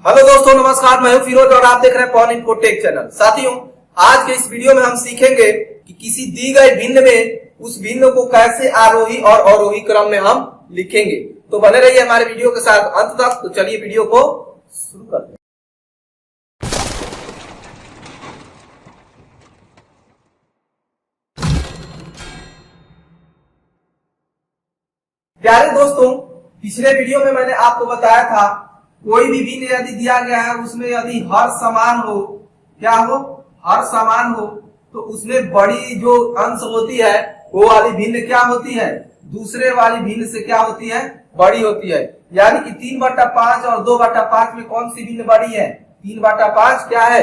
Hello दोस्तों, नमस्कार। मैं हूं फिरोज और आप देख रहे हैं पवन इन्फो टेक चैनल। साथियों, आज के इस वीडियो में हम सीखेंगे कि किसी दी गए भिन्न में उस भिन्न को कैसे आरोही और अवरोही क्रम में हम लिखेंगे। तो बने रहिए हमारे वीडियो के साथ अंत तक। तो चलिए वीडियो को शुरू करते हैं। प्यारे दोस्तों, पिछले वीडियो में मैंने आपको बताया था कोई भी भिन्न यदि दिया गया है उसमें यदि हर समान हो, क्या हो, हर समान हो, तो उसमें बड़ी जो अंश होती है वो वाली भिन्न क्या होती है, दूसरे वाली भिन्न से क्या होती है, बड़ी होती है। यानी कि 3/5 और 2/5 में कौन सी भिन्न बड़ी है? 3/5 क्या है,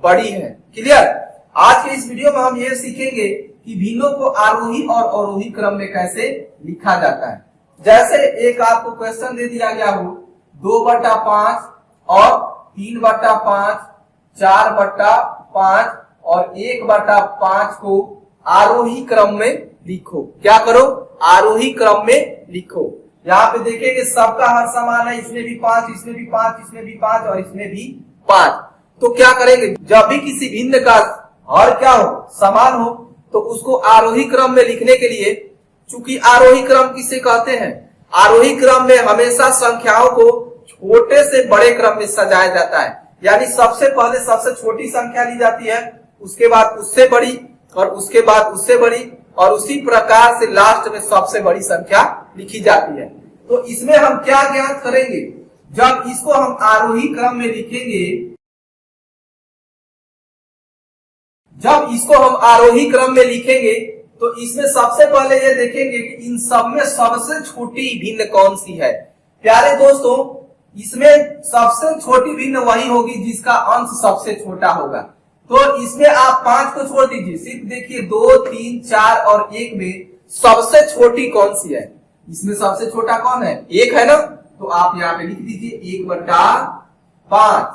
बड़ी है। क्लियर। आज के इस वीडियो में हम ये सीखेंगे कि भिन्नों को आरोही और अवरोही क्रम में कैसे लिखा जाता है। जैसे एक आपको क्वेश्चन दे दिया गया हो 2/5 और 3/5, 4/5 और 1/5 को आरोही क्रम में लिखो। क्या करो? आरोही क्रम में लिखो। यहाँ पे देखेंगे सबका हर समान है, इसमें भी 5, इसमें भी 5, इसमें भी 5 और इसमें भी 5। तो क्या करेंगे, जब भी किसी भिन्न का हर क्या हो, समान हो, तो उसको आरोही क्रम में लिखने के लिए, चूंकि आरोही क्रम किसे कहते हैं, आरोही क्रम में हमेशा संख्याओं को छोटे से बड़े क्रम में सजाया जाता है। यानी सबसे पहले सबसे छोटी संख्या ली जाती है, उसके बाद उससे बड़ी और उसके बाद उससे बड़ी, और उसी प्रकार से लास्ट में सबसे बड़ी संख्या लिखी जाती है। तो इसमें हम क्या ज्ञात करेंगे, जब इसको हम आरोही क्रम में लिखेंगे, जब इसको हम आरोही क्रम में लिखेंगे तो इसमें सबसे पहले ये देखेंगे कि इन सब में सबसे छोटी भिन्न कौन सी है। प्यारे दोस्तों, इसमें सबसे छोटी भिन्न वही होगी जिसका अंश सबसे छोटा होगा। तो इसमें आप 5 को छोड़ दीजिए, सिर्फ देखिए 2, 3, 4 और 1 में सबसे छोटी कौन सी है। इसमें सबसे छोटा कौन है? 1 है ना। तो आप यहाँ पे लिख दीजिए 1/5।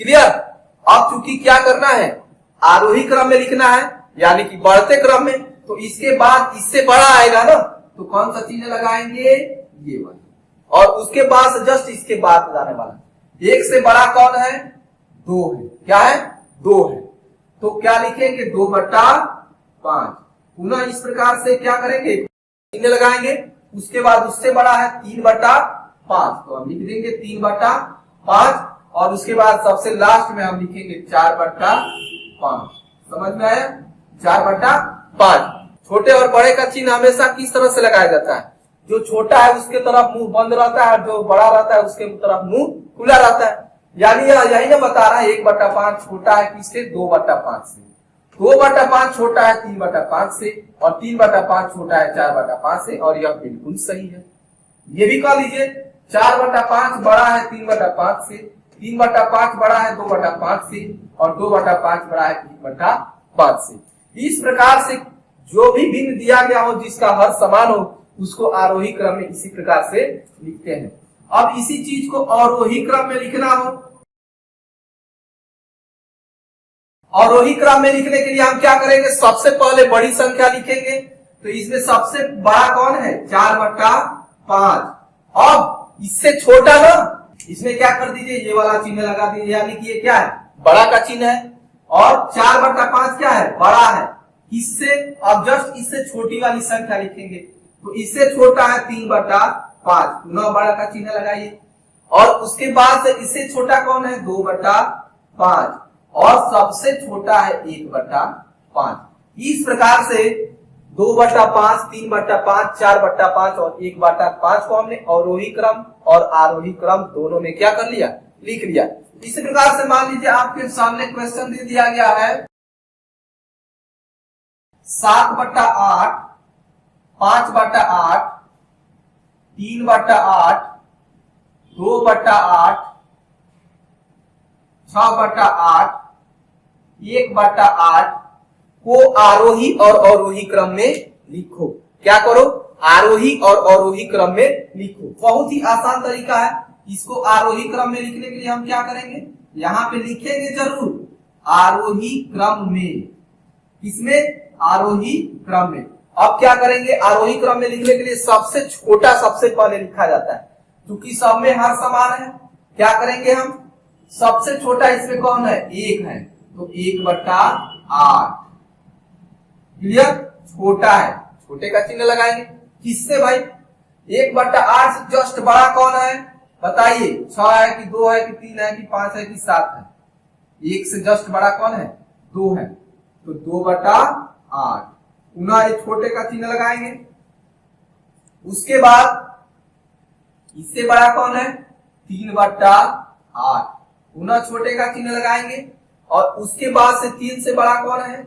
क्लियर। अब चूंकि क्या करना है, आरोही क्रम में लिखना है, यानी कि बढ़ते क्रम में, तो इसके बाद इससे बड़ा आएगा ना, तो कौन सा चिन्ह लगाएंगे, ये वाला। और उसके बाद से जस्ट इसके बाद जाने वाला 1 से बड़ा कौन है, 2 है। क्या है? 2 है। तो क्या लिखेंगे, 2/5। पुनः इस प्रकार से क्या करेंगे, चिन्ह लगाएंगे। उसके बाद उससे बड़ा है 3/5, तो हम लिख देंगे 3/5। और उसके बाद सबसे लास्ट में हम लिखेंगे 4/5। समझ में आया? 4/5। छोटे और बड़े का चिन्ह हमेशा किस तरह से लगाया जाता है, जो छोटा है उसके तरफ मुंह बंद रहता है, जो बड़ा रहता है उसके तरफ मुंह खुला रहता है। यानी यही ना बता रहा है 1/5 छोटा है किससे, 2/5 से। 2/5 छोटा है 3/5 से, और 3/5 छोटा है 4/5 से, और यह बिल्कुल सही है। ये भी कह लीजिए 4/5 बड़ा है 3/5 से, 3/5 बड़ा है 2/5 से, और 2/5 बड़ा है 3/5 से। इस प्रकार से जो भी भिन्न दिया गया हो जिसका हर समान हो, उसको आरोही क्रम में इसी प्रकार से लिखते हैं। अब इसी चीज को अवरोही क्रम में लिखना हो, अवरोही क्रम में लिखने के लिए हम क्या करेंगे, सबसे पहले बड़ी संख्या लिखेंगे। तो इसमें सबसे बड़ा कौन है, 4/5। अब इससे छोटा ना, इसमें क्या कर दीजिए, ये वाला चिन्ह लगा दीजिए, यानी कि ये क्या है, बड़ा का चिन्ह है। और 4/5 क्या है, बड़ा है। इससे अब जस्ट इससे छोटी वाली संख्या लिखेंगे, तो इससे छोटा है 3/5, पुनः बड़ा का चिन्ह लगाइए। और उसके बाद से इससे छोटा कौन है, 2/5, और सबसे छोटा है 1/5। इस प्रकार से 2/5, 3/5, 4/5 और 1/5 को हमने अवरोही क्रम और आरोही क्रम दोनों में क्या कर लिया, लिख लिया। इसी प्रकार से मान लीजिए आपके सामने क्वेश्चन दे दिया गया है 7/8, 5/8, 3/8, 2/8, 6/8, 1/8 को आरोही और अवरोही क्रम में लिखो। क्या करो, आरोही और अवरोही क्रम में लिखो। बहुत ही आसान तरीका है। इसको आरोही क्रम में लिखने के लिए हम क्या करेंगे, यहाँ पे लिखेंगे जरूर आरोही क्रम में। इसमें आरोही क्रम में। अब क्या करेंगे, आरोही क्रम में लिखने के लिए सबसे छोटा सबसे पहले लिखा जाता है, क्योंकि सब में हर समान है। क्या करेंगे हम, सबसे छोटा इसमें कौन है? 1 है, तो 1/8। क्लियर? छोटा है, छोटे का चिन्ह लगाएंगे। किससे भाई? 1/8 से जस्ट बड़ा कौन है? बताइए, 6 है कि 2 है कि 3 है कि 5 है कि 7 है? 1 से जस्ट बड़ा कौन है? 2 है, तो 2/8। पुनः एक छोटे का चिन्ह लगाएंगे। उसके बाद इससे बड़ा कौन है? 3/8। पुनः छोटे का चिन्ह लगाएंगे। और उसके बाद से 3 से बड़ा कौन है?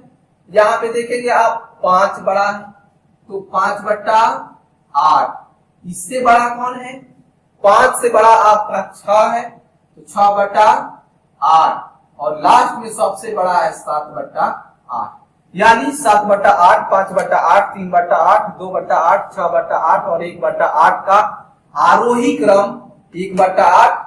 यहां पे देखेंगे आप 5 बड़ा है, तो 5/8। इससे बड़ा कौन है? 5 से बड़ा आपका 6 है, तो 6/8। और लास्ट में सबसे बड़ा है 7/8। यानी 7/8, 5/8, 3/8, 2/8, 6/8 और 1/8 का आरोही क्रम 1/8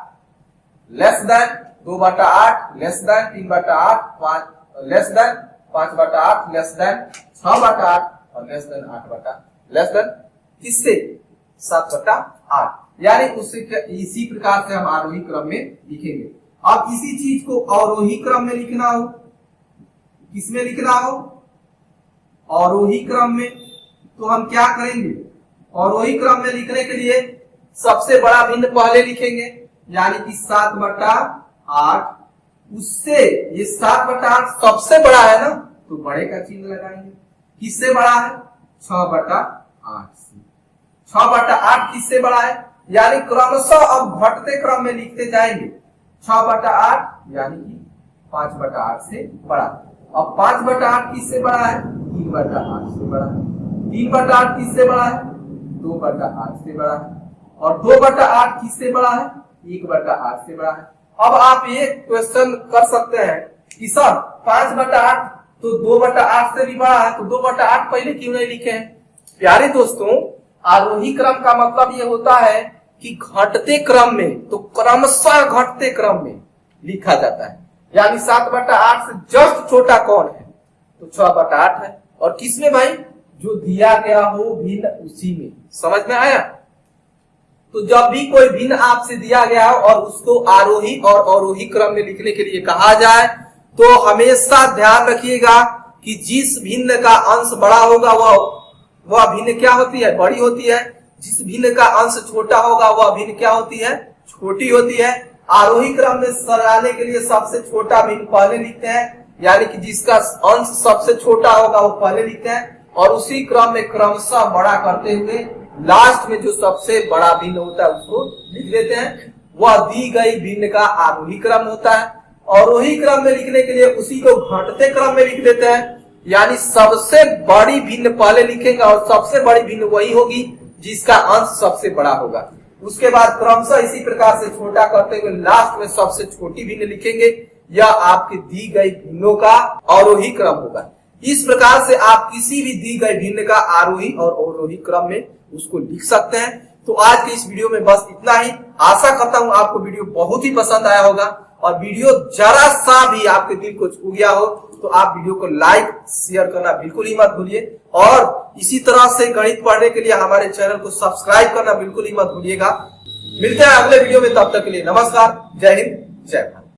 less than 2/8 less than 3/8 less than 5/8 less than 6/8 और लेस देन 8/8 लेस देन किससे? 7/8। यानी उससे इसी प्रकार से हम आरोही क्रम में लिखेंगे। अब इसी चीज को अवरोही क्रम में लिखना हो, किसमें लिखना हो? अवरोही क्रम में। तो हम क्या करेंगे? अवरोही क्रम में लिखने के लिए सबसे बड़ा भिन्न पहले लिखेंगे, यानी कि 7/8। उससे ये 7/8 सबसे बड़ा है ना, तो बड़े का चिन्ह लगाएंगे। किससे बड़ा है? 6/8 से। 6/8 किससे बड़ा है? यानी क्रमशः अब घटते क्रम में लिखते जाएंगे। 6/8 यानी कि 5/8 से बड़ा। अब 5/8 किससे बड़ा है? 3/8 से बड़ा है। 3/8 किससे बड़ा है? 2/8 से बड़ा है। और 2/8 किससे बड़ा है? 1/8 से बड़ा है। अब आप ये क्वेश्चन कर सकते हैं कि सर 5/8 तो 2/8 से भी बड़ा है, तो 2/8 पहले क्यों नहीं लिखे हैं? प्यारे दोस्तों, आरोही क्रम का मतलब ये होता है कि घटते क्रम में, तो क्रमशः घटते क्रम में लिखा जाता है। यानी 7/8 से जस्ट छोटा कौन है? तो 6/8 है। और किसमें भाई? जो दिया गया हो भिन्न उसी में। समझ में आया? तो जब भी कोई भिन्न आपसे दिया गया हो और उसको आरोही और अवरोही क्रम में लिखने के लिए कहा जाए, तो हमेशा ध्यान रखिएगा कि जिस भिन्न का अंश बड़ा होगा वह भिन्न क्या होती है? बड़ी होती है। जिस भिन्न का अंश छोटा होगा वह भिन्न क्या होती है? छोटी होती है। आरोही क्रम में सराहने के लिए सबसे छोटा भिन्न पहले लिखते हैं, यानी कि जिसका अंश सबसे छोटा होगा वो पहले लिखते हैं। और उसी क्रम में क्रमशः बड़ा करते हुए लास्ट में जो सबसे बड़ा भिन्न होता है उसको लिख देते हैं। वह दी गई भिन्न का आरोही क्रम होता है। अवरोही क्रम में लिखने के लिए उसी को घटते क्रम में लिख देते हैं, यानी सबसे बड़ी भिन्न पहले लिखेंगे और सबसे बड़ी भिन्न वही होगी जिसका अंश सबसे बड़ा होगा। उसके बाद क्रमशः इसी प्रकार से छोटा करते हुए लास्ट में सबसे छोटी भिन्न लिखेंगे। यह आपकी दी गई भिन्नों का अवरोही क्रम होगा। इस प्रकार से आप किसी भी दी गई भिन्न का आरोही और अवरोही क्रम में उसको लिख सकते हैं। तो आज के इस वीडियो में बस इतना ही। आशा करता हूं आपको वीडियो बहुत ही पसंद आया होगा, और वीडियो जरा सा भी आपके दिल को छू गया हो तो आप वीडियो को लाइक शेयर करना बिल्कुल ही मत भूलिए। और इसी तरह से गणित पढ़ने के लिए हमारे चैनल को सब्सक्राइब करना बिल्कुल ही मत भूलिएगा। मिलते हैं अगले वीडियो में, तब तक के लिए नमस्कार, जय हिंद, जय भारत।